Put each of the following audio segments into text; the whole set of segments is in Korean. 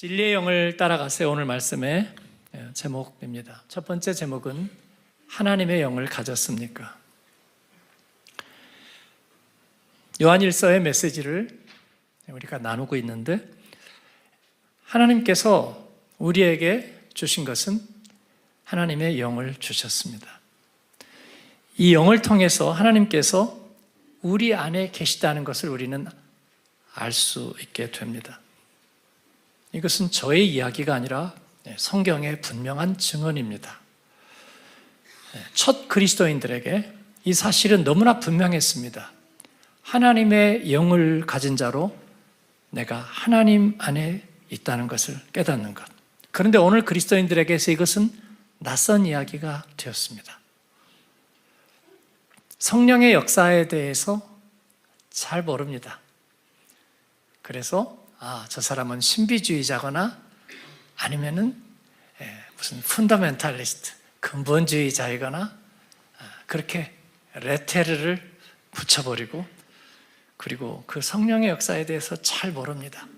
진리의 영을 따라가세요. 오늘 말씀의 제목입니다. 첫 번째 제목은 하나님의 영을 가졌습니까? 요한일서의 메시지를 우리가 나누고 있는데, 하나님께서 우리에게 주신 것은 하나님의 영을 주셨습니다. 이 영을 통해서 하나님께서 우리 안에 계시다는 것을 우리는 알 수 있게 됩니다. 이것은 저의 이야기가 아니라 성경의 분명한 증언입니다. 첫 그리스도인들에게 이 사실은 너무나 분명했습니다. 하나님의 영을 가진 자로 내가 하나님 안에 있다는 것을 깨닫는 것. 그런데 오늘 그리스도인들에게서 이것은 낯선 이야기가 되었습니다. 성령의 역사에 대해서 잘 모릅니다. 그래서 저 사람은 신비주의자거나 아니면은 무슨 펀더멘탈리스트, 근본주의자이거나 그렇게 레테르를 붙여버리고, 그리고 그 성령의 역사에 대해서 잘 모릅니다.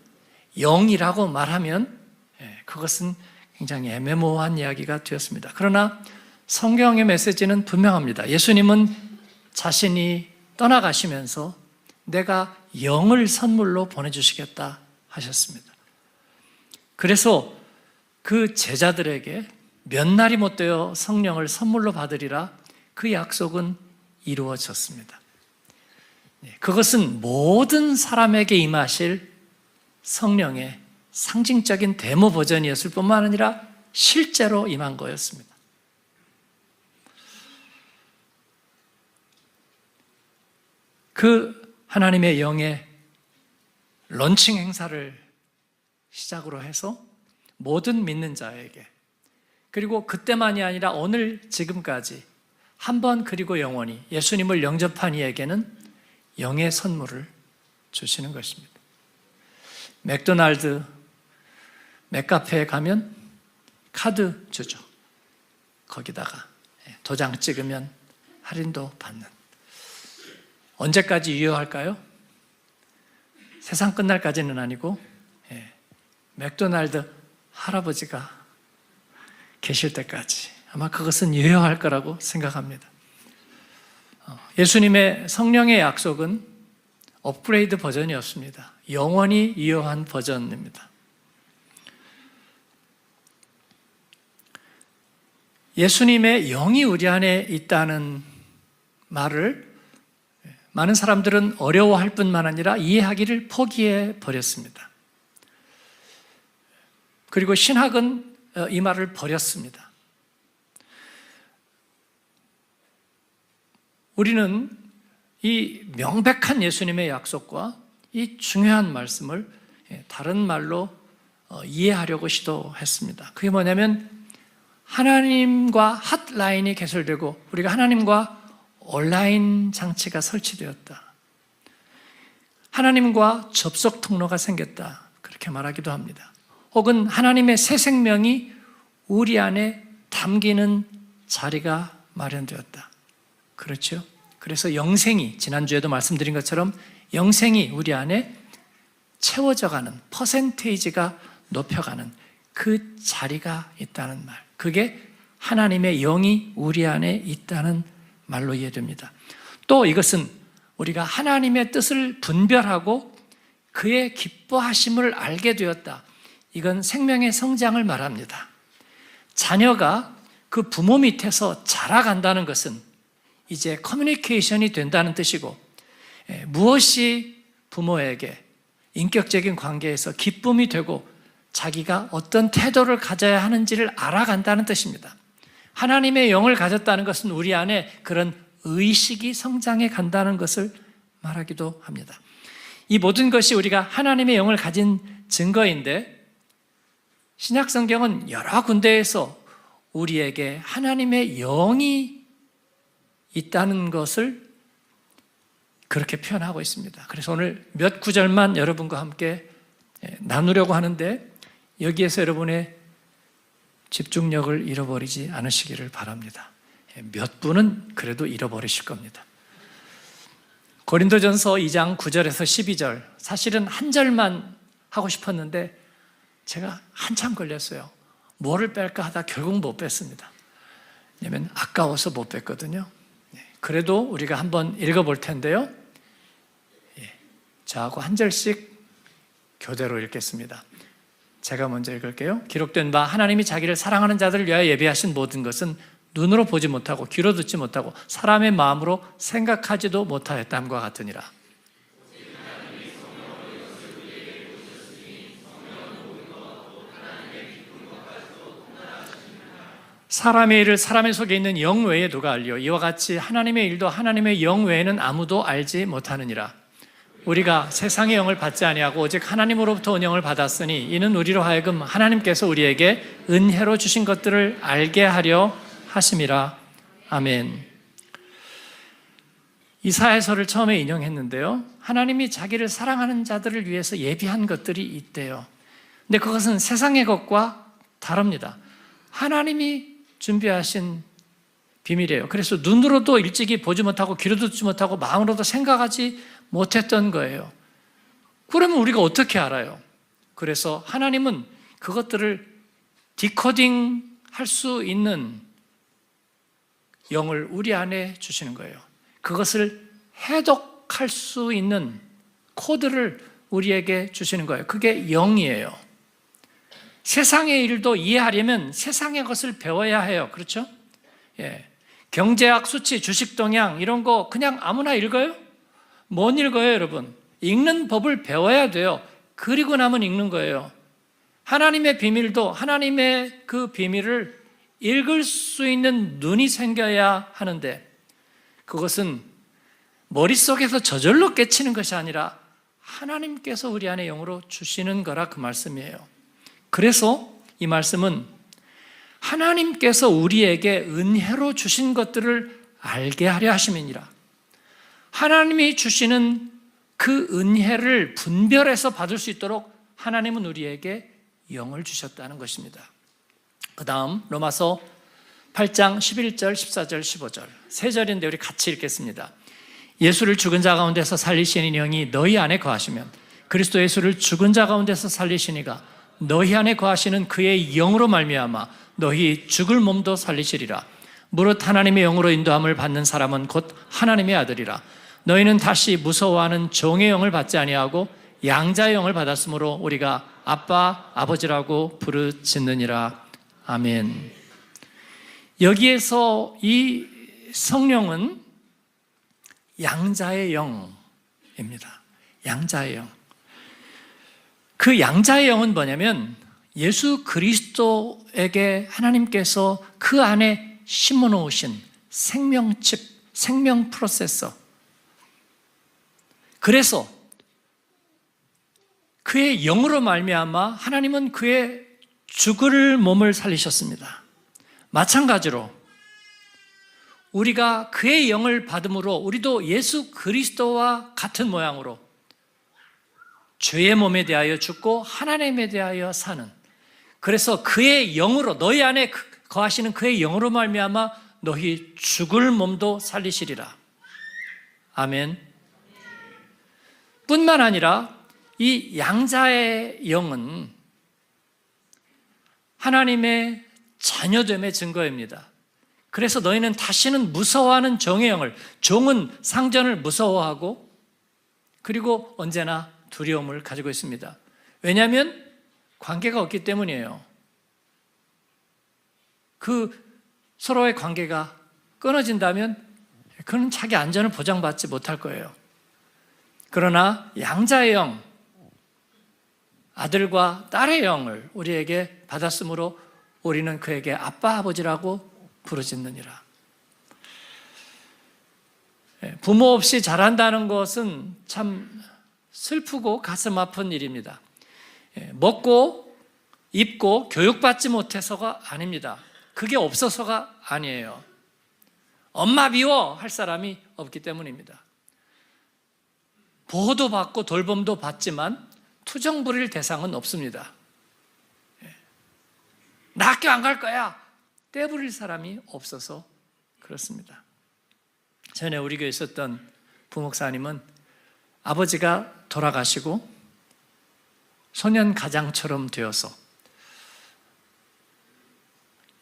영이라고 말하면 그것은 굉장히 애매모호한 이야기가 되었습니다. 그러나 성경의 메시지는 분명합니다. 예수님은 자신이 떠나가시면서 내가 영을 선물로 보내주시겠다 하셨습니다. 그래서 그 제자들에게 몇 날이 못 되어 성령을 선물로 받으리라, 그 약속은 이루어졌습니다. 그것은 모든 사람에게 임하실 성령의 상징적인 데모 버전이었을 뿐만 아니라 실제로 임한 거였습니다. 그 하나님의 영의 런칭 행사를 시작으로 해서 모든 믿는 자에게, 그리고 그때만이 아니라 오늘 지금까지 한 번 그리고 영원히 예수님을 영접한 이에게는 영의 선물을 주시는 것입니다. 맥도날드, 맥카페에 가면 카드 주죠. 거기다가 도장 찍으면 할인도 받는. 언제까지 유효할까요? 세상 끝날까지는 아니고 맥도날드 할아버지가 계실 때까지 아마 그것은 유효할 거라고 생각합니다. 예수님의 성령의 약속은 업그레이드 버전이었습니다. 영원히 유효한 버전입니다. 예수님의 영이 우리 안에 있다는 말을 많은 사람들은 어려워할 뿐만 아니라 이해하기를 포기해 버렸습니다. 그리고 신학은 이 말을 버렸습니다. 우리는 이 명백한 예수님의 약속과 이 중요한 말씀을 다른 말로 이해하려고 시도했습니다. 그게 뭐냐면, 하나님과 핫라인이 개설되고 우리가 하나님과 온라인 장치가 설치되었다. 하나님과 접속 통로가 생겼다. 그렇게 말하기도 합니다. 혹은 하나님의 새 생명이 우리 안에 담기는 자리가 마련되었다. 그렇죠? 그래서 영생이, 지난주에도 말씀드린 것처럼 영생이 우리 안에 채워져가는, 퍼센테이지가 높여가는 그 자리가 있다는 말. 그게 하나님의 영이 우리 안에 있다는 말로 이해됩니다. 또 이것은 우리가 하나님의 뜻을 분별하고 그의 기뻐하심을 알게 되었다. 이건 생명의 성장을 말합니다. 자녀가 그 부모 밑에서 자라간다는 것은 이제 커뮤니케이션이 된다는 뜻이고, 무엇이 부모에게 인격적인 관계에서 기쁨이 되고 자기가 어떤 태도를 가져야 하는지를 알아간다는 뜻입니다. 하나님의 영을 가졌다는 것은 우리 안에 그런 의식이 성장해 간다는 것을 말하기도 합니다. 이 모든 것이 우리가 하나님의 영을 가진 증거인데, 신약 성경은 여러 군데에서 우리에게 하나님의 영이 있다는 것을 그렇게 표현하고 있습니다. 그래서 오늘 몇 구절만 여러분과 함께 나누려고 하는데, 여기에서 여러분의 집중력을 잃어버리지 않으시기를 바랍니다. 몇 분은 그래도 잃어버리실 겁니다. 고린도전서 2장 9절에서 12절, 사실은 한 절만 하고 싶었는데 제가 한참 걸렸어요. 뭐를 뺄까 하다 결국 못 뺐습니다. 왜냐하면 아까워서 못 뺐거든요. 그래도 우리가 한번 읽어볼 텐데요. 저하고 한 절씩 교대로 읽겠습니다. 제가 먼저 읽을게요. 기록된 바 하나님이 자기를 사랑하는 자들을 위하여 예비하신 모든 것은 눈으로 보지 못하고 귀로 듣지 못하고 사람의 마음으로 생각하지도 못하였다함과 같으니라. 사람의 일을 사람의 속에 있는 영 외에 누가 알리오? 이와 같이 하나님의 일도 하나님의 영 외에는 아무도 알지 못하느니라. 우리가 세상의 영을 받지 아니하고 오직 하나님으로부터 온 영을 받았으니 이는 우리로 하여금 하나님께서 우리에게 은혜로 주신 것들을 알게 하려 하심이라. 아멘. 이사야서를 처음에 인용했는데요. 하나님이 자기를 사랑하는 자들을 위해서 예비한 것들이 있대요. 근데 그것은 세상의 것과 다릅니다. 하나님이 준비하신 비밀이에요. 그래서 눈으로도 일찍이 보지 못하고 귀로도 듣지 못하고 마음으로도 생각하지 못했던 거예요. 그러면 우리가 어떻게 알아요? 그래서 하나님은 그것들을 디코딩 할 수 있는 영을 우리 안에 주시는 거예요. 그것을 해독할 수 있는 코드를 우리에게 주시는 거예요. 그게 영이에요. 세상의 일도 이해하려면 세상의 것을 배워야 해요. 그렇죠? 예. 경제학, 수치, 주식 동향 이런 거 그냥 아무나 읽어요? 못 읽어요, 여러분. 읽는 법을 배워야 돼요. 그리고 나면 읽는 거예요. 하나님의 비밀도 하나님의 그 비밀을 읽을 수 있는 눈이 생겨야 하는데 그것은 머릿속에서 저절로 깨치는 것이 아니라 하나님께서 우리 안에 영으로 주시는 거라 그 말씀이에요. 그래서 이 말씀은 하나님께서 우리에게 은혜로 주신 것들을 알게 하려 하심이니라. 하나님이 주시는 그 은혜를 분별해서 받을 수 있도록 하나님은 우리에게 영을 주셨다는 것입니다. 그 다음 로마서 8장 11절, 14절, 15절 세 절인데 우리 같이 읽겠습니다. 예수를 죽은 자 가운데서 살리시는 영이 너희 안에 거하시면 그리스도 예수를 죽은 자 가운데서 살리시니가 너희 안에 거하시는 그의 영으로 말미암아 너희 죽을 몸도 살리시리라. 무릇 하나님의 영으로 인도함을 받는 사람은 곧 하나님의 아들이라. 너희는 다시 무서워하는 종의 영을 받지 아니하고 양자의 영을 받았으므로 우리가 아빠, 아버지라고 부르짖느니라. 아멘. 여기에서 이 성령은 양자의 영입니다. 양자의 영. 그 양자의 영은 뭐냐면 예수 그리스도에게 하나님께서 그 안에 심어놓으신 생명칩, 생명 프로세서. 그래서 그의 영으로 말미암아 하나님은 그의 죽을 몸을 살리셨습니다. 마찬가지로 우리가 그의 영을 받음으로 우리도 예수 그리스도와 같은 모양으로 죄의 몸에 대하여 죽고 하나님에 대하여 사는, 그래서 그의 영으로 너희 안에 거하시는 그의 영으로 말미암아 너희 죽을 몸도 살리시리라. 아멘. 뿐만 아니라 이 양자의 영은 하나님의 자녀됨의 증거입니다. 그래서 너희는 다시는 무서워하는 종의 영을, 종은 상전을 무서워하고 그리고 언제나 두려움을 가지고 있습니다. 왜냐하면 관계가 없기 때문이에요. 그 서로의 관계가 끊어진다면 그는 자기 안전을 보장받지 못할 거예요. 그러나 양자의 영, 아들과 딸의 영을 우리에게 받았으므로 우리는 그에게 아빠, 아버지라고 부르짖느니라. 부모 없이 자란다는 것은 참 슬프고 가슴 아픈 일입니다. 먹고 입고 교육받지 못해서가 아닙니다. 그게 없어서가 아니에요. 엄마 미워 할 사람이 없기 때문입니다. 보호도 받고 돌봄도 받지만 투정 부릴 대상은 없습니다. 나 학교 안 갈 거야 떼부릴 사람이 없어서 그렇습니다. 전에 우리 교회에 있었던 부목사님은 아버지가 돌아가시고 소년 가장처럼 되어서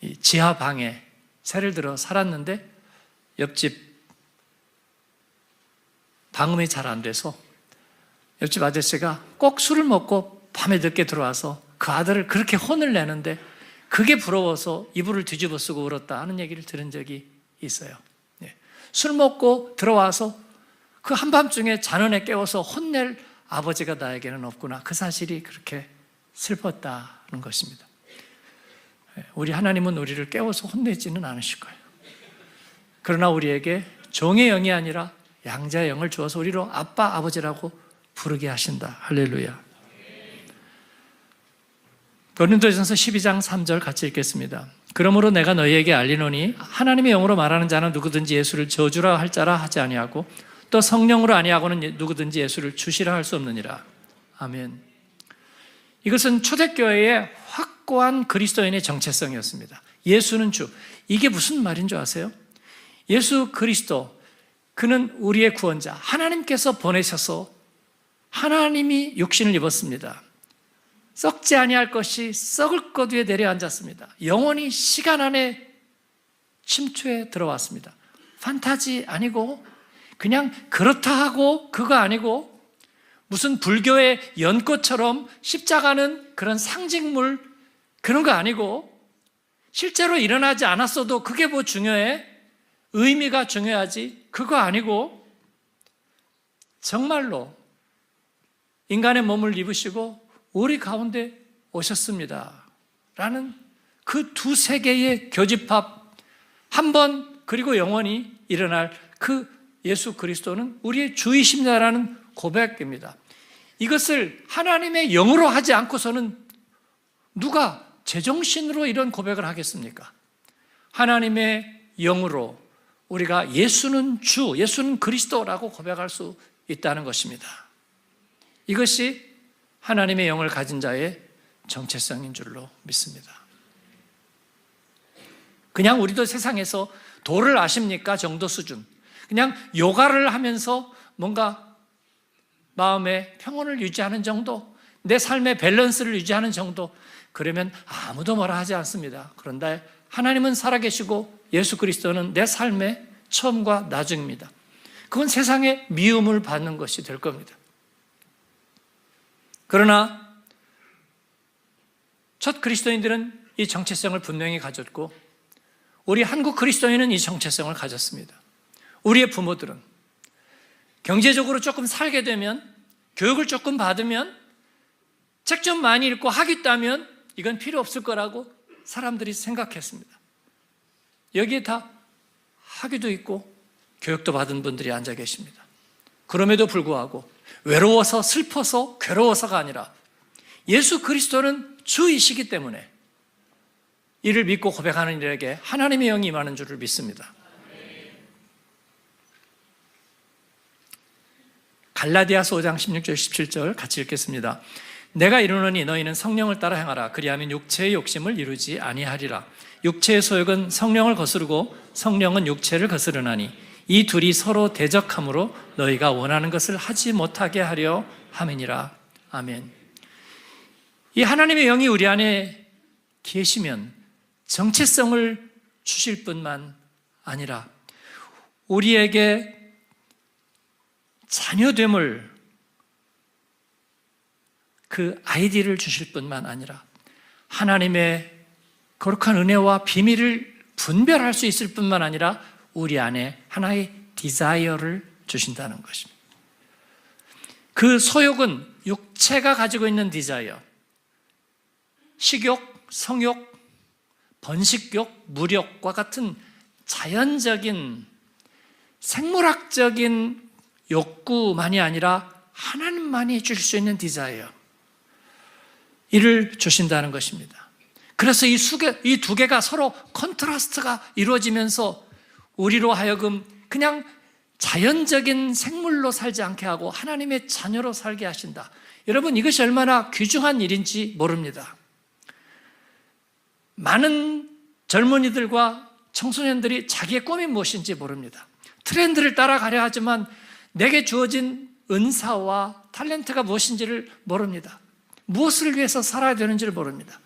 이 지하 방에 세를 들어 살았는데 옆집 방음이 잘 안 돼서 옆집 아저씨가 꼭 술을 먹고 밤에 늦게 들어와서 그 아들을 그렇게 혼을 내는데 그게 부러워서 이불을 뒤집어 쓰고 울었다 하는 얘기를 들은 적이 있어요. 술 먹고 들어와서 그 한밤중에 잔언에 깨워서 혼낼 아버지가 나에게는 없구나. 그 사실이 그렇게 슬펐다는 것입니다. 우리 하나님은 우리를 깨워서 혼내지는 않으실 거예요. 그러나 우리에게 종의 영이 아니라 양자의 영을 주어서 우리로 아빠, 아버지라고 부르게 하신다. 할렐루야. 고린도전서 12장 3절 같이 읽겠습니다. 그러므로 내가 너희에게 알리노니 하나님의 영으로 말하는 자는 누구든지 예수를 저주라 할 자라 하지 아니하고 또 성령으로 아니하고는 누구든지 예수를 주시라 할 수 없느니라. 아멘. 이것은 초대교회의 확고한 그리스도인의 정체성이었습니다. 예수는 주. 이게 무슨 말인 줄 아세요? 예수 그리스도, 그는 우리의 구원자, 하나님께서 보내셔서 하나님이 육신을 입었습니다. 썩지 아니할 것이 썩을 것 위에 내려앉았습니다. 영원히 시간 안에 침투에 들어왔습니다. 판타지 아니고 그냥 그렇다 하고 그거 아니고 무슨 불교의 연꽃처럼 십자가는 그런 상징물 그런 거 아니고 실제로 일어나지 않았어도 그게 뭐 중요해? 의미가 중요하지 그거 아니고 정말로 인간의 몸을 입으시고 우리 가운데 오셨습니다 라는 그 두 세계의 교집합 한 번 그리고 영원히 일어날 그 예수 그리스도는 우리의 주이십니다라는 고백입니다. 이것을 하나님의 영으로 하지 않고서는 누가 제정신으로 이런 고백을 하겠습니까? 하나님의 영으로 우리가 예수는 주, 예수는 그리스도라고 고백할 수 있다는 것입니다. 이것이 하나님의 영을 가진 자의 정체성인 줄로 믿습니다. 그냥 우리도 세상에서 도를 아십니까? 정도 수준. 그냥 요가를 하면서 뭔가 마음의 평온을 유지하는 정도, 내 삶의 밸런스를 유지하는 정도, 그러면 아무도 뭐라 하지 않습니다. 그런데 하나님은 살아계시고 예수 그리스도는 내 삶의 처음과 나중입니다. 그건 세상의 미움을 받는 것이 될 겁니다. 그러나 첫 그리스도인들은 이 정체성을 분명히 가졌고 우리 한국 그리스도인은 이 정체성을 가졌습니다. 우리의 부모들은 경제적으로 조금 살게 되면 교육을 조금 받으면 책 좀 많이 읽고 학위 따면 이건 필요 없을 거라고 사람들이 생각했습니다. 여기에 다 학위도 있고 교육도 받은 분들이 앉아 계십니다. 그럼에도 불구하고 외로워서 슬퍼서 괴로워서가 아니라 예수 그리스도는 주이시기 때문에 이를 믿고 고백하는 이들에게 하나님의 영이 임하는 줄을 믿습니다. 갈라디아서 5장 16절 17절 같이 읽겠습니다. 내가 이르노니 너희는 성령을 따라 행하라. 그리하면 육체의 욕심을 이루지 아니하리라. 육체의 소욕은 성령을 거스르고 성령은 육체를 거스르나니 이 둘이 서로 대적함으로 너희가 원하는 것을 하지 못하게 하려 함이니라. 아멘. 이 하나님의 영이 우리 안에 계시면 정체성을 주실 뿐만 아니라 우리에게 자녀됨을 그 아이디를 주실 뿐만 아니라 하나님의 거룩한 은혜와 비밀을 분별할 수 있을 뿐만 아니라 우리 안에 하나의 디자이어를 주신다는 것입니다. 그 소욕은 육체가 가지고 있는 디자이어, 식욕, 성욕, 번식욕, 무력과 같은 자연적인 생물학적인 욕구만이 아니라 하나님만이 주실 수 있는 디자이어, 이를 주신다는 것입니다. 그래서 이 두 개가 서로 컨트라스트가 이루어지면서 우리로 하여금 그냥 자연적인 생물로 살지 않게 하고 하나님의 자녀로 살게 하신다. 여러분, 이것이 얼마나 귀중한 일인지 모릅니다. 많은 젊은이들과 청소년들이 자기의 꿈이 무엇인지 모릅니다. 트렌드를 따라가려 하지만 내게 주어진 은사와 탤런트가 무엇인지를 모릅니다. 무엇을 위해서 살아야 되는지를 모릅니다.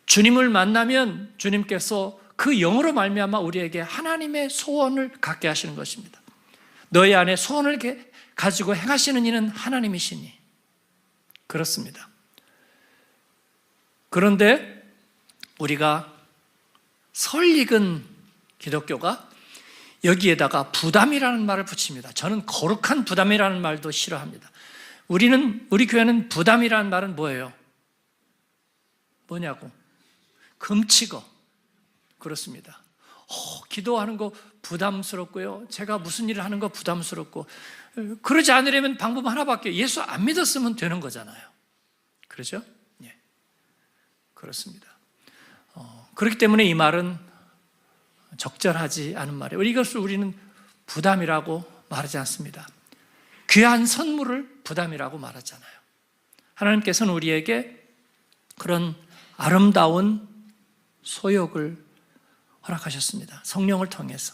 주님을 만나면 주님께서 그 영으로 말미암아 우리에게 하나님의 소원을 갖게 하시는 것입니다. 너희 안에 소원을 가지고 행하시는 이는 하나님이시니. 그렇습니다. 그런데 우리가 설익은 기독교가 여기에다가 부담이라는 말을 붙입니다. 저는 거룩한 부담이라는 말도 싫어합니다. 우리 교회는 부담이라는 말은 뭐예요? 뭐냐고? 금치거. 그렇습니다. 기도하는 거 부담스럽고요. 제가 무슨 일을 하는 거 부담스럽고, 그러지 않으려면 방법 하나밖에, 예수 안 믿었으면 되는 거잖아요. 그렇죠? 예. 그렇습니다. 그렇기 때문에 이 말은 적절하지 않은 말이에요. 이것을 우리는 부담이라고 말하지 않습니다. 귀한 선물을 부담이라고 말하잖아요. 하나님께서는 우리에게 그런 아름다운 소욕을 허락하셨습니다. 성령을 통해서.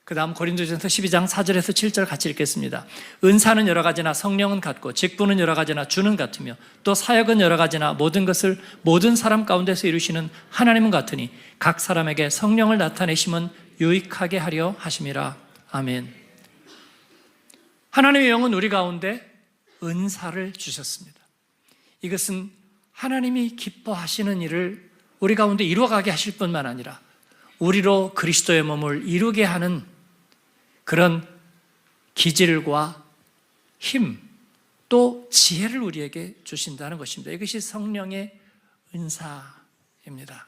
그 다음 고린도전서 12장 4절에서 7절 같이 읽겠습니다. 은사는 여러 가지나 성령은 같고 직분은 여러 가지나 주는 같으며 또 사역은 여러 가지나 모든 것을 모든 사람 가운데서 이루시는 하나님은 같으니 각 사람에게 성령을 나타내심은 유익하게 하려 하심이라. 아멘. 하나님의 영은 우리 가운데 은사를 주셨습니다. 이것은 하나님이 기뻐하시는 일을 우리 가운데 이루어가게 하실 뿐만 아니라 우리로 그리스도의 몸을 이루게 하는 그런 기질과 힘, 또 지혜를 우리에게 주신다는 것입니다. 이것이 성령의 은사입니다.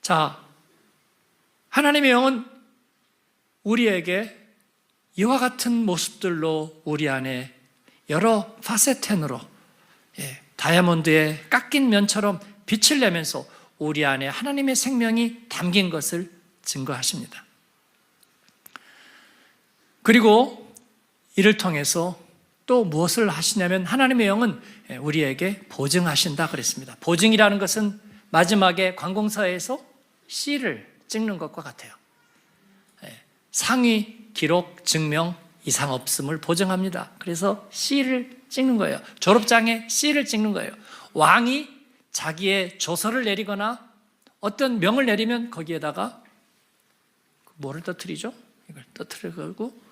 자, 하나님의 영은 우리에게 이와 같은 모습들로 우리 안에 여러 파세텐으로, 다이아몬드의 깎인 면처럼 빛을 내면서 우리 안에 하나님의 생명이 담긴 것을 증거하십니다. 그리고 이를 통해서 또 무엇을 하시냐면 하나님의 영은 우리에게 보증하신다 그랬습니다. 보증이라는 것은 마지막에 관공서에서 C를 찍는 것과 같아요. 상위, 기록, 증명, 이상 없음을 보증합니다. 그래서 C를 찍는 거예요. 졸업장에 C를 찍는 거예요. 왕이 자기의 조서를 내리거나 어떤 명을 내리면 거기에다가 뭐를 떠뜨리죠? 이걸 떠뜨리고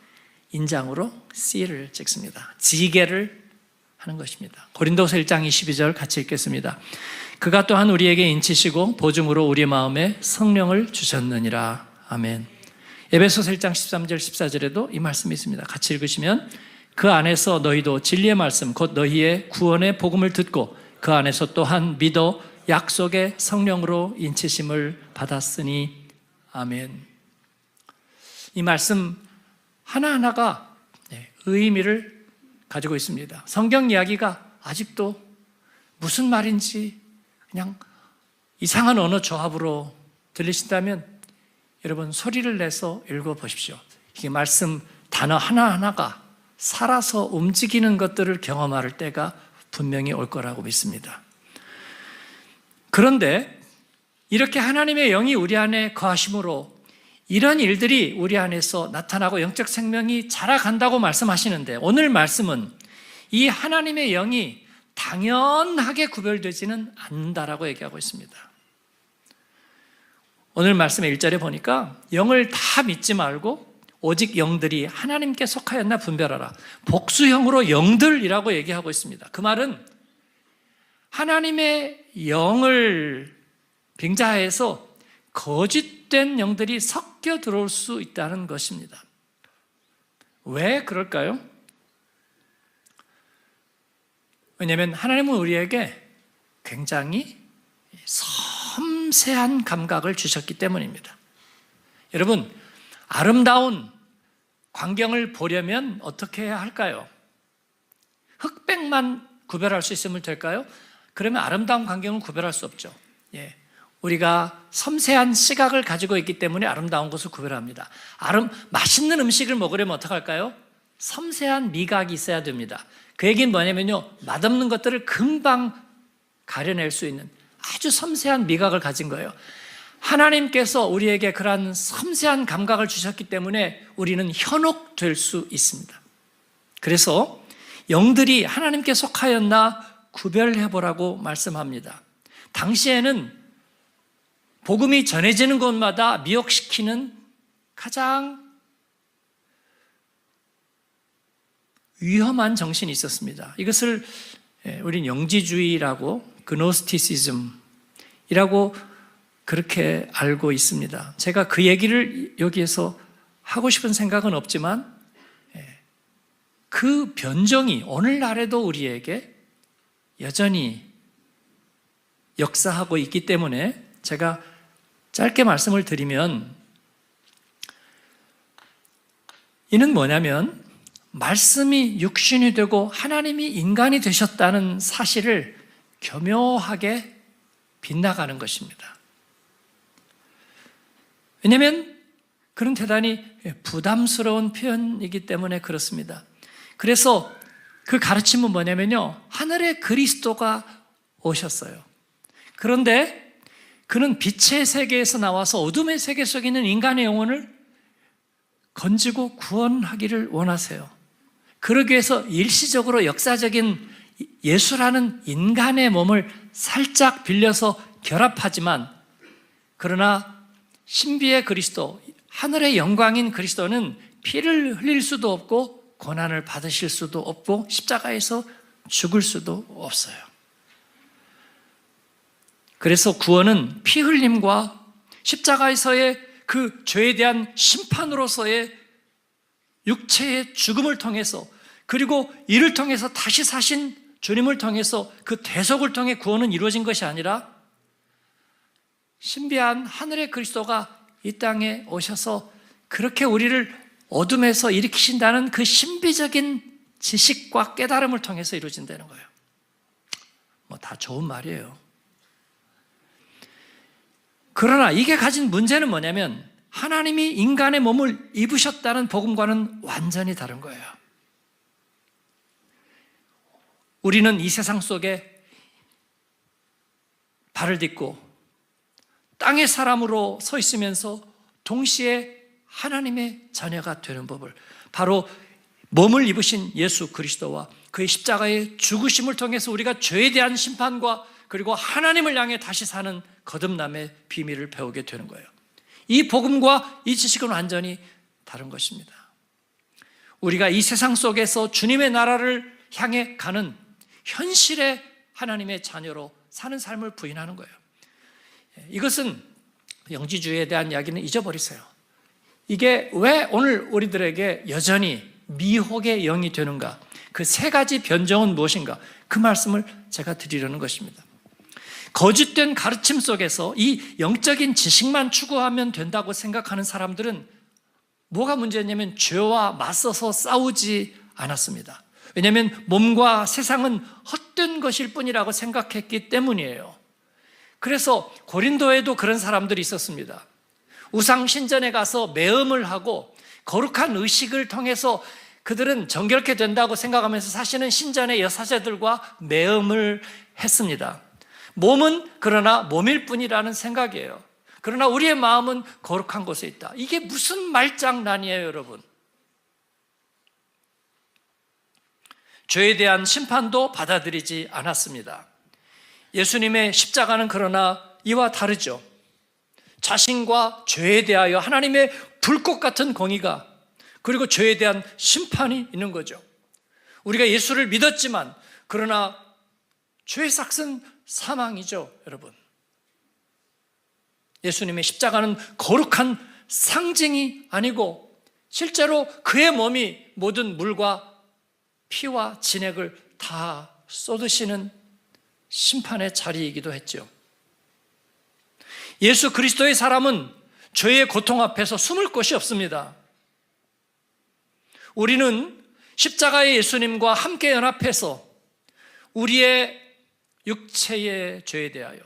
인장으로 C를 찍습니다. 지게를 하는 것입니다. 고린도서 1장 22절 같이 읽겠습니다. 그가 또한 우리에게 인치시고 보증으로 우리의 마음에 성령을 주셨느니라. 아멘. 에베소서 1장 13절 14절에도 이 말씀이 있습니다. 같이 읽으시면 그 안에서 너희도 진리의 말씀 곧 너희의 구원의 복음을 듣고 그 안에서 또한 믿어 약속의 성령으로 인치심을 받았으니. 아멘. 이 말씀 하나하나가 의미를 가지고 있습니다. 성경 이야기가 아직도 무슨 말인지 그냥 이상한 언어 조합으로 들리신다면 여러분 소리를 내서 읽어보십시오. 이 말씀 단어 하나하나가 살아서 움직이는 것들을 경험할 때가 분명히 올 거라고 믿습니다. 그런데 이렇게 하나님의 영이 우리 안에 거하심으로 이런 일들이 우리 안에서 나타나고 영적 생명이 자라간다고 말씀하시는데, 오늘 말씀은 이 하나님의 영이 당연하게 구별되지는 않는다라고 얘기하고 있습니다. 오늘 말씀의 1절에 보니까 영을 다 믿지 말고 오직 영들이 하나님께 속하였나 분별하라. 복수형으로 영들이라고 얘기하고 있습니다. 그 말은 하나님의 영을 빙자해서 거짓된 영들이 섞여 들어올 수 있다는 것입니다. 왜 그럴까요? 왜냐하면 하나님은 우리에게 굉장히 섬세한 감각을 주셨기 때문입니다. 여러분, 아름다운 광경을 보려면 어떻게 해야 할까요? 흑백만 구별할 수 있으면 될까요? 그러면 아름다운 광경을 구별할 수 없죠. 우리가 섬세한 시각을 가지고 있기 때문에 아름다운 것을 구별합니다. 맛있는 음식을 먹으려면 어떻게 할까요? 섬세한 미각이 있어야 됩니다. 그 얘기는 뭐냐면요, 맛없는 것들을 금방 가려낼 수 있는 아주 섬세한 미각을 가진 거예요. 하나님께서 우리에게 그러한 섬세한 감각을 주셨기 때문에 우리는 현혹될 수 있습니다. 그래서 영들이 하나님께 속하였나 구별해 보라고 말씀합니다. 당시에는 복음이 전해지는 곳마다 미혹시키는 가장 위험한 정신이 있었습니다. 이것을 우린 영지주의라고 그노스티시즘이라고 그렇게 알고 있습니다. 제가 그 얘기를 여기에서 하고 싶은 생각은 없지만 그 변종이 오늘날에도 우리에게 여전히 역사하고 있기 때문에 제가 짧게 말씀을 드리면 이는 뭐냐면 말씀이 육신이 되고 하나님이 인간이 되셨다는 사실을 교묘하게 빗나가는 것입니다. 왜냐하면 그런 대단히 부담스러운 표현이기 때문에 그렇습니다. 그래서 그 가르침은 뭐냐면요, 하늘의 그리스도가 오셨어요. 그런데 그는 빛의 세계에서 나와서 어둠의 세계 속에 있는 인간의 영혼을 건지고 구원하기를 원하세요. 그러기 위해서 일시적으로 역사적인 예수라는 인간의 몸을 살짝 빌려서 결합하지만, 그러나 신비의 그리스도, 하늘의 영광인 그리스도는 피를 흘릴 수도 없고 고난을 받으실 수도 없고 십자가에서 죽을 수도 없어요. 그래서 구원은 피 흘림과 십자가에서의 그 죄에 대한 심판으로서의 육체의 죽음을 통해서, 그리고 이를 통해서 다시 사신 주님을 통해서 그 대속을 통해 구원은 이루어진 것이 아니라 신비한 하늘의 그리스도가 이 땅에 오셔서 그렇게 우리를 어둠에서 일으키신다는 그 신비적인 지식과 깨달음을 통해서 이루어진다는 거예요. 뭐 다 좋은 말이에요. 그러나 이게 가진 문제는 뭐냐면 하나님이 인간의 몸을 입으셨다는 복음과는 완전히 다른 거예요. 우리는 이 세상 속에 발을 딛고 땅의 사람으로 서 있으면서 동시에 하나님의 자녀가 되는 법을, 바로 몸을 입으신 예수 그리스도와 그의 십자가의 죽으심을 통해서 우리가 죄에 대한 심판과 그리고 하나님을 향해 다시 사는 거듭남의 비밀을 배우게 되는 거예요. 이 복음과 이 지식은 완전히 다른 것입니다. 우리가 이 세상 속에서 주님의 나라를 향해 가는 현실의 하나님의 자녀로 사는 삶을 부인하는 거예요. 이것은 영지주의에 대한 이야기는 잊어버리세요. 이게 왜 오늘 우리들에게 여전히 미혹의 영이 되는가? 그 세 가지 변종은 무엇인가? 그 말씀을 제가 드리려는 것입니다. 거짓된 가르침 속에서 이 영적인 지식만 추구하면 된다고 생각하는 사람들은 뭐가 문제냐면 죄와 맞서서 싸우지 않았습니다. 왜냐하면 몸과 세상은 헛된 것일 뿐이라고 생각했기 때문이에요. 그래서 고린도에도 그런 사람들이 있었습니다. 우상 신전에 가서 매음을 하고 거룩한 의식을 통해서 그들은 정결케 된다고 생각하면서 사실은 신전의 여사제들과 매음을 했습니다. 몸은 그러나 몸일 뿐이라는 생각이에요. 그러나 우리의 마음은 거룩한 곳에 있다. 이게 무슨 말장난이에요, 여러분? 죄에 대한 심판도 받아들이지 않았습니다. 예수님의 십자가는 그러나 이와 다르죠. 자신과 죄에 대하여 하나님의 불꽃 같은 공의가, 그리고 죄에 대한 심판이 있는 거죠. 우리가 예수를 믿었지만 그러나 죄의 삭은 사망이죠, 여러분. 예수님의 십자가는 거룩한 상징이 아니고 실제로 그의 몸이 모든 물과 피와 진액을 다 쏟으시는 심판의 자리이기도 했죠. 예수 그리스도의 사람은 죄의 고통 앞에서 숨을 곳이 없습니다. 우리는 십자가의 예수님과 함께 연합해서 우리의 육체의 죄에 대하여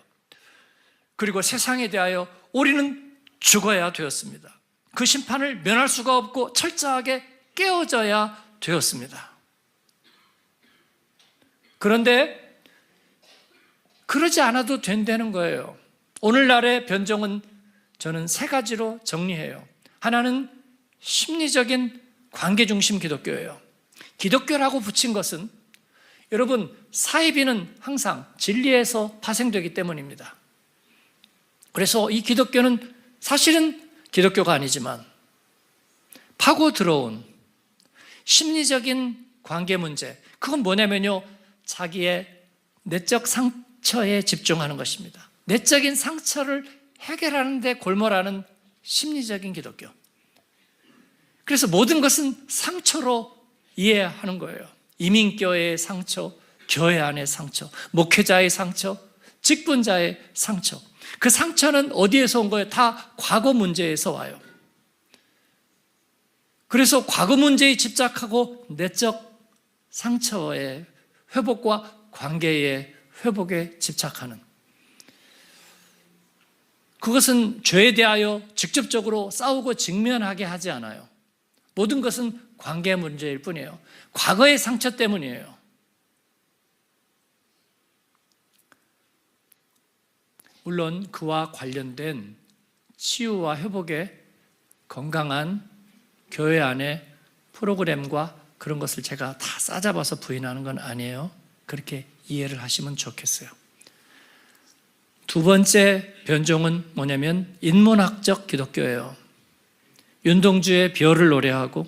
그리고 세상에 대하여 우리는 죽어야 되었습니다. 그 심판을 면할 수가 없고 철저하게 깨어져야 되었습니다. 그런데 그러지 않아도 된다는 거예요. 오늘날의 변종은 저는 세 가지로 정리해요. 하나는 심리적인 관계 중심 기독교예요. 기독교라고 붙인 것은 여러분, 사이비는 항상 진리에서 파생되기 때문입니다. 그래서 이 기독교는 사실은 기독교가 아니지만 파고 들어온 심리적인 관계 문제, 그건 뭐냐면요, 자기의 내적 상처에 집중하는 것입니다. 내적인 상처를 해결하는 데 골몰하는 심리적인 기독교. 그래서 모든 것은 상처로 이해하는 거예요. 이민교회의 상처, 교회 안의 상처, 목회자의 상처, 직분자의 상처. 그 상처는 어디에서 온 거예요? 다 과거 문제에서 와요. 그래서 과거 문제에 집착하고 내적 상처의 회복과 관계의 회복에 집착하는, 그것은 죄에 대하여 직접적으로 싸우고 직면하게 하지 않아요. 모든 것은 관계 문제일 뿐이에요. 과거의 상처 때문이에요. 물론 그와 관련된 치유와 회복의 건강한 교회 안에 프로그램과 그런 것을 제가 다 싸잡아서 부인하는 건 아니에요. 그렇게 이해를 하시면 좋겠어요. 두 번째 변종은 뭐냐면 인문학적 기독교예요. 윤동주의 별을 노래하고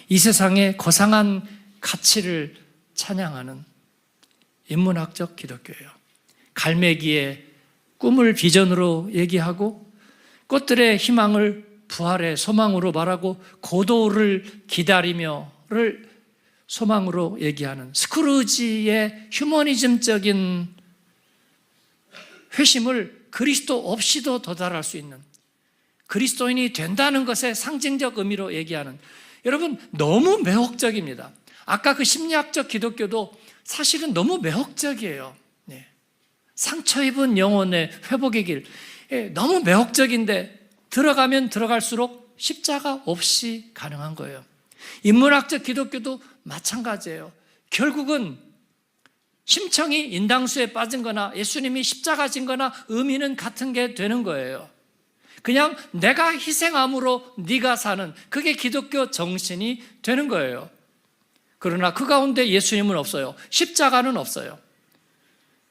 이 세상의 거상한 가치를 찬양하는 인문학적 기독교예요. 갈매기의 꿈을 비전으로 얘기하고 꽃들의 희망을 부활의 소망으로 말하고 고도를 기다리며를 소망으로 얘기하는 스크루지의 휴머니즘적인 회심을 그리스도 없이도 도달할 수 있는, 그리스도인이 된다는 것의 상징적 의미로 얘기하는, 여러분 너무 매혹적입니다. 아까 그 심리학적 기독교도 사실은 너무 매혹적이에요. 상처 입은 영혼의 회복의 길, 너무 매혹적인데 들어가면 들어갈수록 십자가 없이 가능한 거예요. 인문학적 기독교도 마찬가지예요. 결국은 심청이 인당수에 빠진 거나 예수님이 십자가 진 거나 의미는 같은 게 되는 거예요. 그냥 내가 희생함으로 네가 사는, 그게 기독교 정신이 되는 거예요. 그러나 그 가운데 예수님은 없어요. 십자가는 없어요.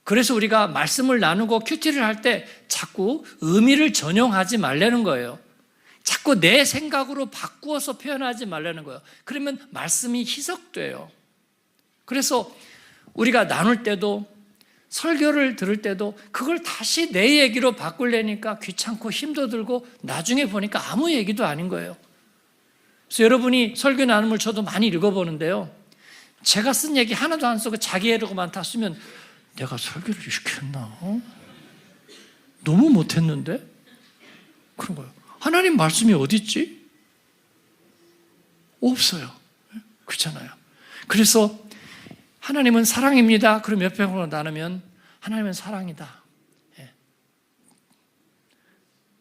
그래서 우리가 말씀을 나누고 큐티를 할 때 자꾸 의미를 전용하지 말라는 거예요. 자꾸 내 생각으로 바꾸어서 표현하지 말라는 거예요. 그러면 말씀이 희석돼요. 그래서 우리가 나눌 때도 설교를 들을 때도 그걸 다시 내 얘기로 바꾸려니까 귀찮고 힘도 들고 나중에 보니까 아무 얘기도 아닌 거예요. 그래서 여러분이 설교 나눔을 저도 많이 읽어보는데요, 제가 쓴 얘기 하나도 안 쓰고 자기 애로만 다 쓰면 내가 설교를 이렇게 했나? 너무 못했는데? 그런 거예요. 하나님 말씀이 어디 있지? 없어요. 그렇잖아요. 그래서 하나님은 사랑입니다. 그럼 몇 병으로 나누면 하나님은 사랑이다.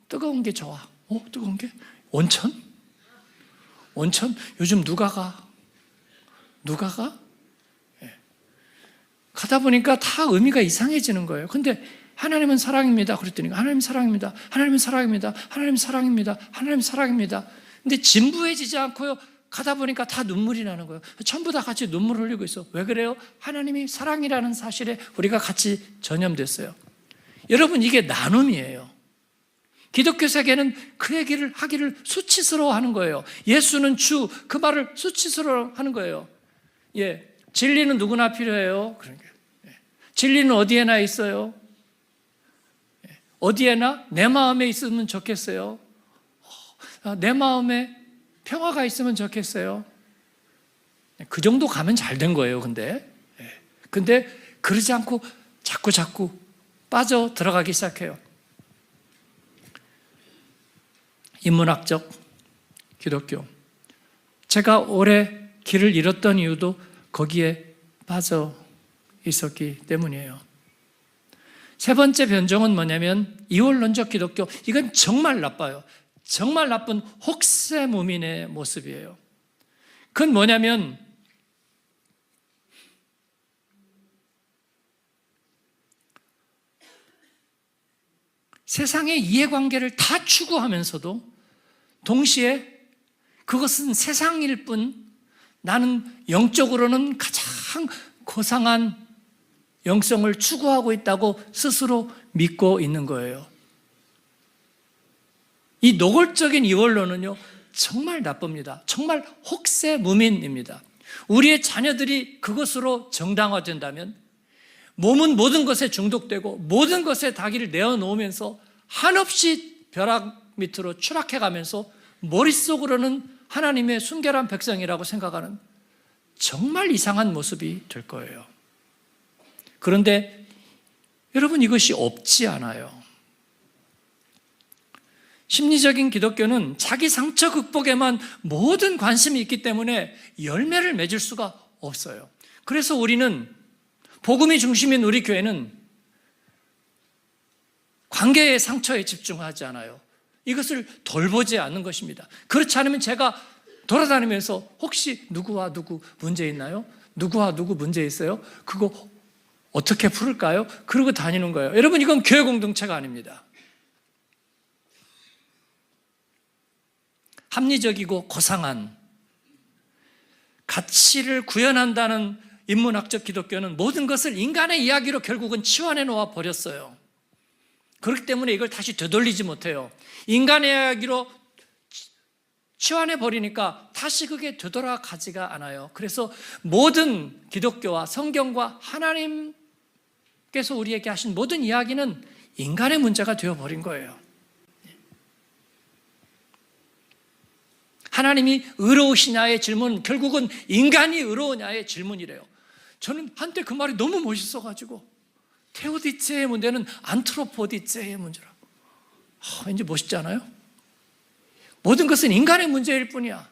뜨거운 게 좋아. 뜨거운 게? 온천? 온천? 요즘 누가 가? 가다 보니까 다 의미가 이상해지는 거예요. 근데 하나님은 사랑입니다. 그랬더니 하나님 사랑입니다. 하나님은 사랑입니다. 하나님 사랑입니다. 하나님 사랑입니다. 근데 진부해지지 않고요, 가다 보니까 다 눈물이 나는 거예요. 전부 다 같이 눈물 흘리고 있어. 왜 그래요? 하나님이 사랑이라는 사실에 우리가 같이 전염됐어요. 여러분, 이게 나눔이에요. 기독교 세계는 그 얘기를 하기를 수치스러워하는 거예요. 예수는 주, 그 말을 수치스러워하는 거예요. 진리는 누구나 필요해요. 그러니까 진리는 어디에나 있어요. 어디에나 내 마음에 있으면 좋겠어요. 내 마음에 평화가 있으면 좋겠어요. 그 정도 가면 잘 된 거예요. 근데 그러지 않고 자꾸 빠져 들어가기 시작해요. 인문학적 기독교. 제가 오래 길을 잃었던 이유도 거기에 빠져 있었기 때문이에요. 세 번째 변종은 뭐냐면 이원론적 기독교. 이건 정말 나빠요. 정말 나쁜 혹세무민의 모습이에요. 그건 뭐냐면 세상의 이해관계를 다 추구하면서도 동시에 그것은 세상일 뿐 나는 영적으로는 가장 고상한 영성을 추구하고 있다고 스스로 믿고 있는 거예요. 이 노골적인 이원론은요, 정말 나쁩니다. 정말 혹세무민입니다. 우리의 자녀들이 그것으로 정당화된다면 몸은 모든 것에 중독되고 모든 것에 자기를 내어놓으면서 한없이 벼락 밑으로 추락해가면서 머릿속으로는 하나님의 순결한 백성이라고 생각하는 정말 이상한 모습이 될 거예요. 그런데 여러분, 이것이 없지 않아요. 심리적인 기독교는 자기 상처 극복에만 모든 관심이 있기 때문에 열매를 맺을 수가 없어요. 그래서 우리는, 복음이 중심인 우리 교회는 관계의 상처에 집중하지 않아요. 이것을 돌보지 않는 것입니다. 그렇지 않으면 제가 돌아다니면서 혹시 누구와 누구 문제 있나요? 누구와 누구 문제 있어요? 그거 어떻게 풀을까요? 그러고 다니는 거예요. 여러분, 이건 교회 공동체가 아닙니다. 합리적이고 고상한 가치를 구현한다는 인문학적 기독교는 모든 것을 인간의 이야기로 결국은 치환해 놓아 버렸어요. 그렇기 때문에 이걸 다시 되돌리지 못해요. 인간의 이야기로 치환해 버리니까 다시 그게 되돌아가지가 않아요. 그래서 모든 기독교와 성경과 하나님께서 우리에게 하신 모든 이야기는 인간의 문제가 되어버린 거예요. 하나님이 의로우시냐의 질문, 결국은 인간이 의로우냐의 질문이래요. 저는 한때 그 말이 너무 멋있어가지고, 테오디체의 문제는 안트로포디체의 문제라고. 왠지 멋있지 않아요? 모든 것은 인간의 문제일 뿐이야.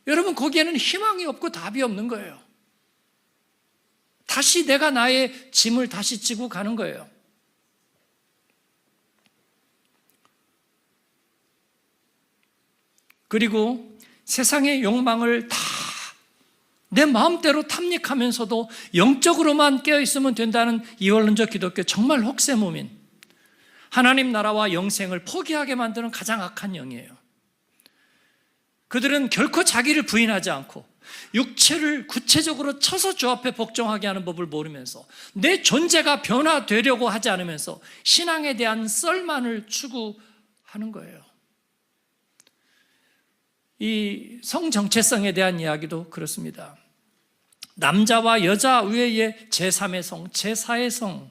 여러분, 거기에는 희망이 없고 답이 없는 거예요. 다시 내가 나의 짐을 다시 지고 가는 거예요. 그리고 세상의 욕망을 다 내 마음대로 탐닉하면서도 영적으로만 깨어있으면 된다는 이원론적 기독교, 정말 혹세무민, 하나님 나라와 영생을 포기하게 만드는 가장 악한 영이에요. 그들은 결코 자기를 부인하지 않고 육체를 구체적으로 쳐서 주 앞에 복종하게 하는 법을 모르면서 내 존재가 변화되려고 하지 않으면서 신앙에 대한 썰만을 추구하는 거예요. 이 성정체성에 대한 이야기도 그렇습니다. 남자와 여자 외의 제3의 성, 제4의 성,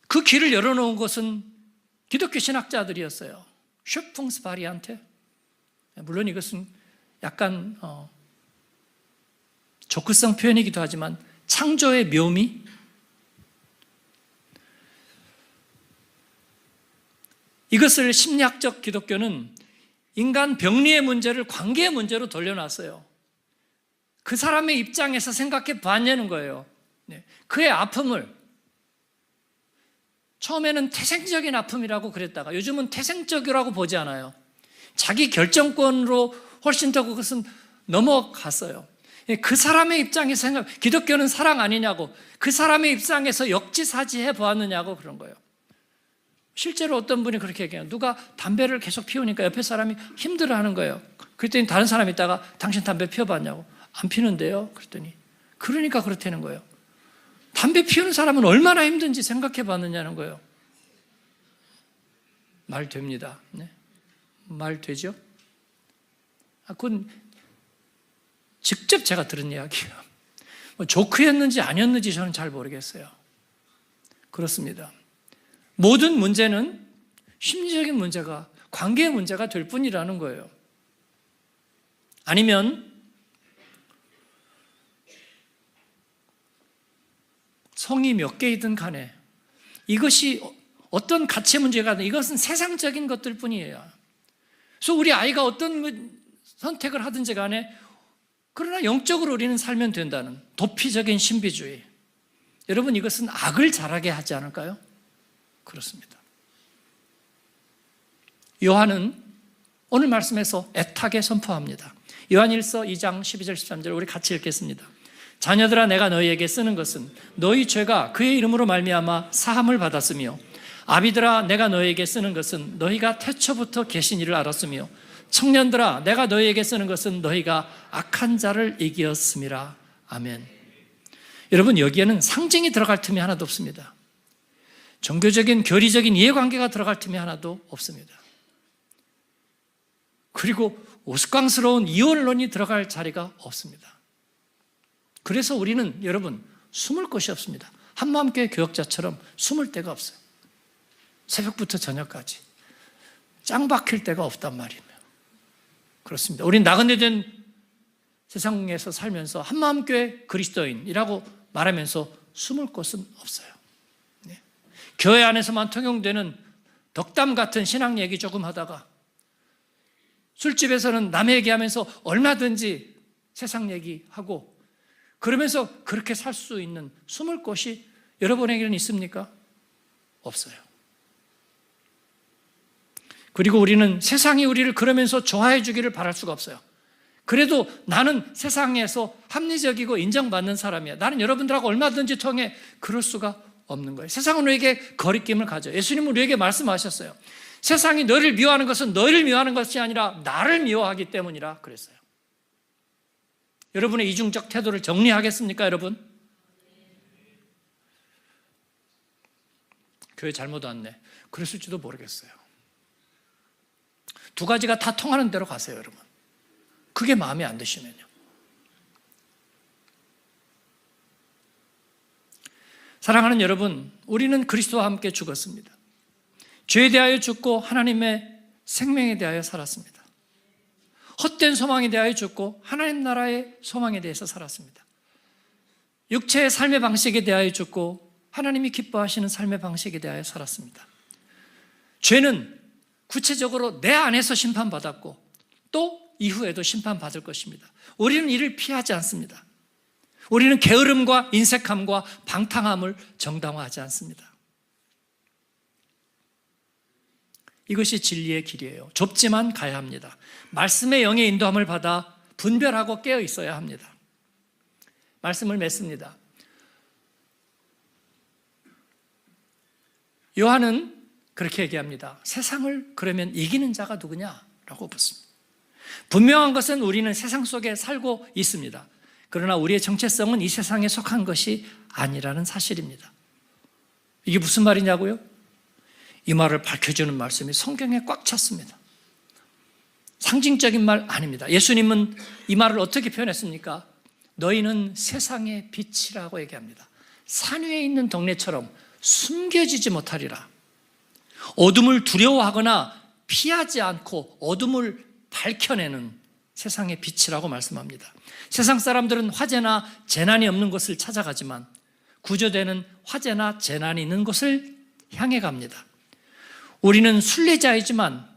그 길을 열어놓은 것은 기독교 신학자들이었어요. 슈풍스바리한테. 물론 이것은 약간 조크성 표현이기도 하지만 창조의 묘미, 이것을 심리학적 기독교는 인간 병리의 문제를 관계의 문제로 돌려놨어요. 그 사람의 입장에서 생각해 봐내는 거예요. 그의 아픔을, 처음에는 태생적인 아픔이라고 그랬다가 요즘은 태생적이라고 보지 않아요. 자기 결정권으로 훨씬 더 그것은 넘어갔어요. 그 사람의 입장에서 생각, 기독교는 사랑 아니냐고, 그 사람의 입장에서 역지사지해 보았느냐고 그런 거예요. 실제로 어떤 분이 그렇게 얘기해요. 누가 담배를 계속 피우니까 옆에 사람이 힘들어하는 거예요. 그랬더니 다른 사람이 있다가 당신 담배 피워봤냐고. 안 피는데요. 그랬더니 그러니까 그렇다는 거예요. 담배 피우는 사람은 얼마나 힘든지 생각해 봤느냐는 거예요. 말 됩니다. 네. 말 되죠? 그건 직접 제가 들은 이야기예요. 조크였는지 아니었는지 저는 잘 모르겠어요. 그렇습니다. 모든 문제는 심리적인 문제가, 관계의 문제가 될 뿐이라는 거예요. 아니면 성이 몇 개이든 간에 이것이 어떤 가치 문제가 되든 이것은 세상적인 것들 뿐이에요. 그래서 우리 아이가 어떤 선택을 하든지 간에, 그러나 영적으로 우리는 살면 된다는 도피적인 신비주의. 여러분, 이것은 악을 자라게 하지 않을까요? 그렇습니다. 요한은 오늘 말씀에서 애타게 선포합니다. 요한일서 2장 12절 13절 우리 같이 읽겠습니다. 자녀들아, 내가 너희에게 쓰는 것은 너희 죄가 그의 이름으로 말미암아 사함을 받았으며, 아비들아, 내가 너희에게 쓰는 것은 너희가 태초부터 계신 이를 알았으며, 청년들아, 내가 너희에게 쓰는 것은 너희가 악한 자를 이기었음이라. 아멘. 여러분, 여기에는 상징이 들어갈 틈이 하나도 없습니다. 종교적인 교리적인 이해관계가 들어갈 틈이 하나도 없습니다. 그리고 우스꽝스러운 이혼론이 들어갈 자리가 없습니다. 그래서 우리는 여러분 숨을 곳이 없습니다. 한마음교회 교역자처럼 숨을 데가 없어요. 새벽부터 저녁까지 짱 박힐 데가 없단 말이에요. 그렇습니다. 우린 나그네된 세상에서 살면서 한마음교회 그리스도인이라고 말하면서 숨을 곳은 없어요. 네. 교회 안에서만 통용되는 덕담 같은 신앙 얘기 조금 하다가 술집에서는 남의 얘기하면서 얼마든지 세상 얘기하고 그러면서 그렇게 살 수 있는 숨을 곳이 여러분에게는 있습니까? 없어요. 그리고 우리는 세상이 우리를 그러면서 좋아해 주기를 바랄 수가 없어요. 그래도 나는 세상에서 합리적이고 인정받는 사람이야. 나는 여러분들하고 얼마든지 통해. 그럴 수가 없는 거예요. 세상은 우리에게 거리낌을 가져요. 예수님은 우리에게 말씀하셨어요. 세상이 너를 미워하는 것은 너를 미워하는 것이 아니라 나를 미워하기 때문이라 그랬어요. 여러분의 이중적 태도를 정리하겠습니까, 여러분? 교회 잘못 왔네. 그랬을지도 모르겠어요. 두 가지가 다 통하는 대로 가세요, 여러분. 그게 마음에 안 드시면요. 사랑하는 여러분, 우리는 그리스도와 함께 죽었습니다. 죄에 대하여 죽고 하나님의 생명에 대하여 살았습니다. 헛된 소망에 대하여 죽고 하나님 나라의 소망에 대해서 살았습니다. 육체의 삶의 방식에 대하여 죽고 하나님이 기뻐하시는 삶의 방식에 대하여 살았습니다. 죄는 구체적으로 내 안에서 심판받았고 또 이후에도 심판받을 것입니다. 우리는 이를 피하지 않습니다. 우리는 게으름과 인색함과 방탕함을 정당화하지 않습니다. 이것이 진리의 길이에요. 좁지만 가야 합니다. 말씀의 영의 인도함을 받아 분별하고 깨어 있어야 합니다. 말씀을 맺습니다. 요한은 그렇게 얘기합니다. 세상을 그러면 이기는 자가 누구냐라고 묻습니다. 분명한 것은 우리는 세상 속에 살고 있습니다. 그러나 우리의 정체성은 이 세상에 속한 것이 아니라는 사실입니다. 이게 무슨 말이냐고요? 이 말을 밝혀주는 말씀이 성경에 꽉 찼습니다. 상징적인 말 아닙니다. 예수님은 이 말을 어떻게 표현했습니까? 너희는 세상의 빛이라고 얘기합니다. 산 위에 있는 동네처럼 숨겨지지 못하리라. 어둠을 두려워하거나 피하지 않고 어둠을 밝혀내는 세상의 빛이라고 말씀합니다. 세상 사람들은 화재나 재난이 없는 곳을 찾아가지만 구조되는 화재나 재난이 있는 곳을 향해 갑니다. 우리는 순례자이지만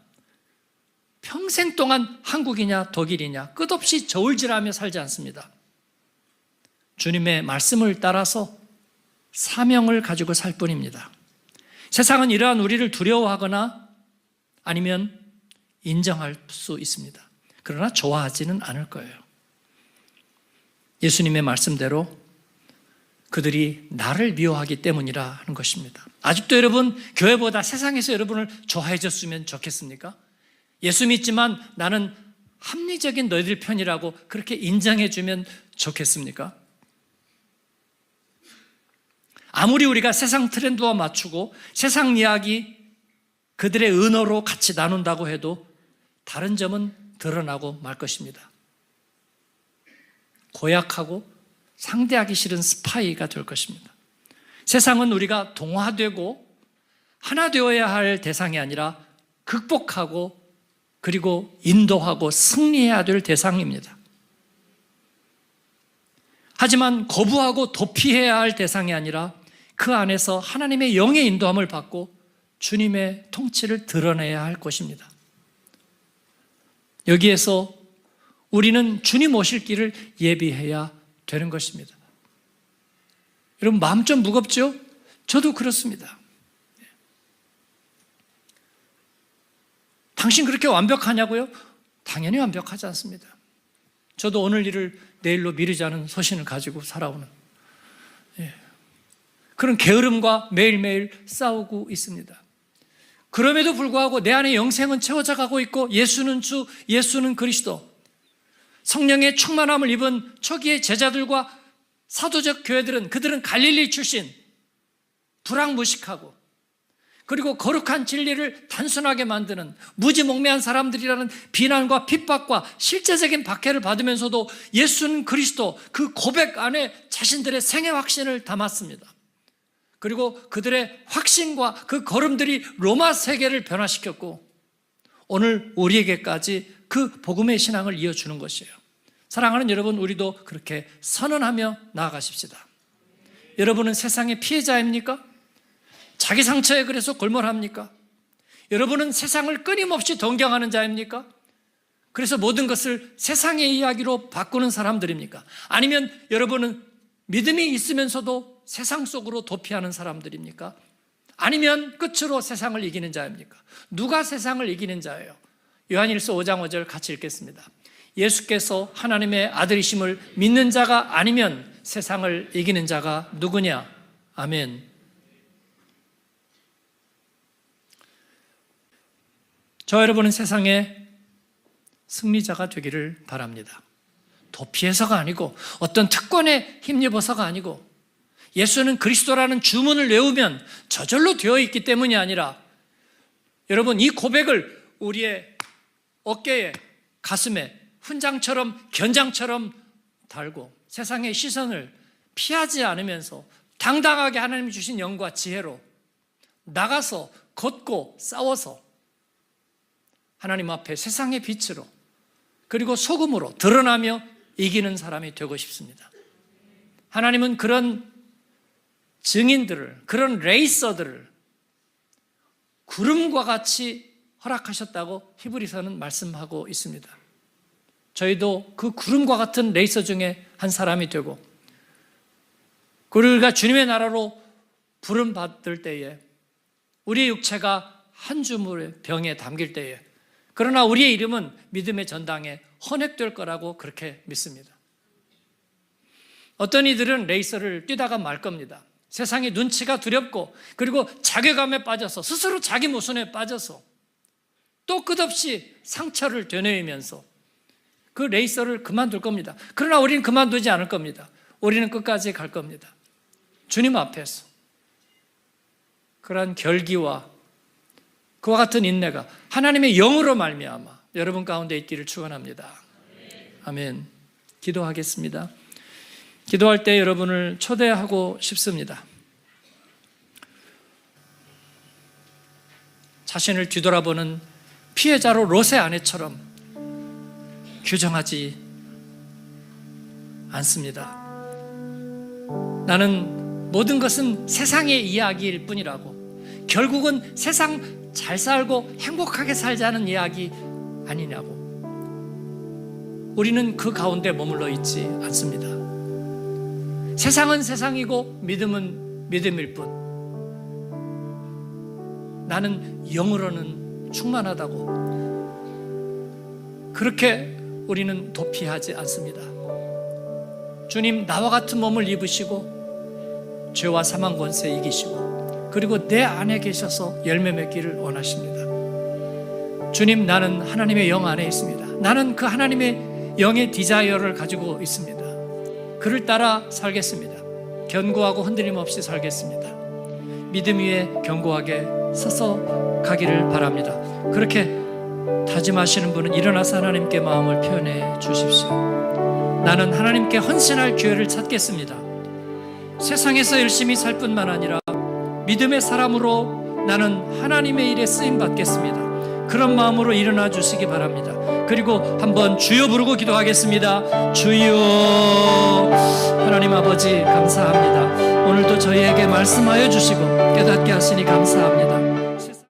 평생 동안 한국이냐 독일이냐 끝없이 저울질하며 살지 않습니다. 주님의 말씀을 따라서 사명을 가지고 살 뿐입니다. 세상은 이러한 우리를 두려워하거나 아니면 인정할 수 있습니다. 그러나 좋아하지는 않을 거예요. 예수님의 말씀대로 그들이 나를 미워하기 때문이라 하는 것입니다. 아직도 여러분 교회보다 세상에서 여러분을 좋아해 줬으면 좋겠습니까? 예수 믿지만 나는 합리적인 너희들 편이라고 그렇게 인정해 주면 좋겠습니까? 아무리 우리가 세상 트렌드와 맞추고 세상 이야기 그들의 은어로 같이 나눈다고 해도 다른 점은 드러나고 말 것입니다. 고약하고 상대하기 싫은 스파이가 될 것입니다. 세상은 우리가 동화되고 하나 되어야 할 대상이 아니라 극복하고 그리고 인도하고 승리해야 될 대상입니다. 하지만 거부하고 도피해야 할 대상이 아니라 그 안에서 하나님의 영의 인도함을 받고 주님의 통치를 드러내야 할 것입니다. 여기에서 우리는 주님 오실 길을 예비해야 되는 것입니다. 여러분 마음 좀 무겁죠? 저도 그렇습니다. 당신 그렇게 완벽하냐고요? 당연히 완벽하지 않습니다. 저도 오늘 일을 내일로 미루지 않은 소신을 가지고 살아오는 그런 게으름과 매일매일 싸우고 있습니다. 그럼에도 불구하고 내 안에 영생은 채워져 가고 있고 예수는 주, 예수는 그리스도, 성령의 충만함을 입은 초기의 제자들과 사도적 교회들은 그들은 갈릴리 출신, 불황무식하고 그리고 거룩한 진리를 단순하게 만드는 무지몽매한 사람들이라는 비난과 핍박과 실제적인 박해를 받으면서도 예수는 그리스도, 그 고백 안에 자신들의 생애 확신을 담았습니다. 그리고 그들의 확신과 그 걸음들이 로마 세계를 변화시켰고 오늘 우리에게까지 그 복음의 신앙을 이어주는 것이에요. 사랑하는 여러분, 우리도 그렇게 선언하며 나아가십시다. 여러분은 세상의 피해자입니까? 자기 상처에 그래서 골몰합니까? 여러분은 세상을 끊임없이 동경하는 자입니까? 그래서 모든 것을 세상의 이야기로 바꾸는 사람들입니까? 아니면 여러분은 믿음이 있으면서도 세상 속으로 도피하는 사람들입니까? 아니면 끝으로 세상을 이기는 자입니까? 누가 세상을 이기는 자예요? 요한일서 5장 5절 같이 읽겠습니다. 예수께서 하나님의 아들이심을 믿는 자가 아니면 세상을 이기는 자가 누구냐? 아멘. 저 여러분은 세상의 승리자가 되기를 바랍니다. 도피해서가 아니고 어떤 특권에 힘입어서가 아니고 예수는 그리스도라는 주문을 외우면 저절로 되어 있기 때문이 아니라 여러분 이 고백을 우리의 어깨에 가슴에 훈장처럼 견장처럼 달고 세상의 시선을 피하지 않으면서 당당하게 하나님이 주신 영과 지혜로 나가서 걷고 싸워서 하나님 앞에 세상의 빛으로 그리고 소금으로 드러나며 이기는 사람이 되고 싶습니다. 하나님은 그런 증인들을, 그런 레이서들을 구름과 같이 허락하셨다고 히브리서는 말씀하고 있습니다. 저희도 그 구름과 같은 레이서 중에 한 사람이 되고 우리가 주님의 나라로 부름받을 때에 우리의 육체가 한 주물의 병에 담길 때에 그러나 우리의 이름은 믿음의 전당에 헌액될 거라고 그렇게 믿습니다. 어떤 이들은 레이서를 뛰다가 말 겁니다. 세상의 눈치가 두렵고 그리고 자괴감에 빠져서 스스로 자기 모순에 빠져서 또 끝없이 상처를 되뇌이면서 그 레이서를 그만둘 겁니다. 그러나 우리는 그만두지 않을 겁니다. 우리는 끝까지 갈 겁니다. 주님 앞에서 그러한 결기와 그와 같은 인내가 하나님의 영으로 말미암아 여러분 가운데 있기를 축원합니다. 아멘. 기도하겠습니다. 기도할 때 여러분을 초대하고 싶습니다. 자신을 뒤돌아보는 피해자로 롯의 아내처럼 규정하지 않습니다. 나는 모든 것은 세상의 이야기일 뿐이라고, 결국은 세상 잘 살고 행복하게 살자는 이야기 아니냐고. 우리는 그 가운데 머물러 있지 않습니다. 세상은 세상이고 믿음은 믿음일 뿐, 나는 영으로는 충만하다고 그렇게 우리는 도피하지 않습니다. 주님, 나와 같은 몸을 입으시고 죄와 사망 권세 이기시고 그리고 내 안에 계셔서 열매 맺기를 원하십니다. 주님, 나는 하나님의 영 안에 있습니다. 나는 그 하나님의 영의 디자이어를 가지고 있습니다. 그를 따라 살겠습니다. 견고하고 흔들림 없이 살겠습니다. 믿음 위에 견고하게 서서 가기를 바랍니다. 그렇게 다짐하시는 분은 일어나서 하나님께 마음을 표현해 주십시오. 나는 하나님께 헌신할 기회를 찾겠습니다. 세상에서 열심히 살 뿐만 아니라 믿음의 사람으로 나는 하나님의 일에 쓰임 받겠습니다. 그런 마음으로 일어나 주시기 바랍니다. 그리고 한번 주여 부르고 기도하겠습니다. 주여. 하나님 아버지 감사합니다. 오늘도 저희에게 말씀하여 주시고 깨닫게 하시니 감사합니다.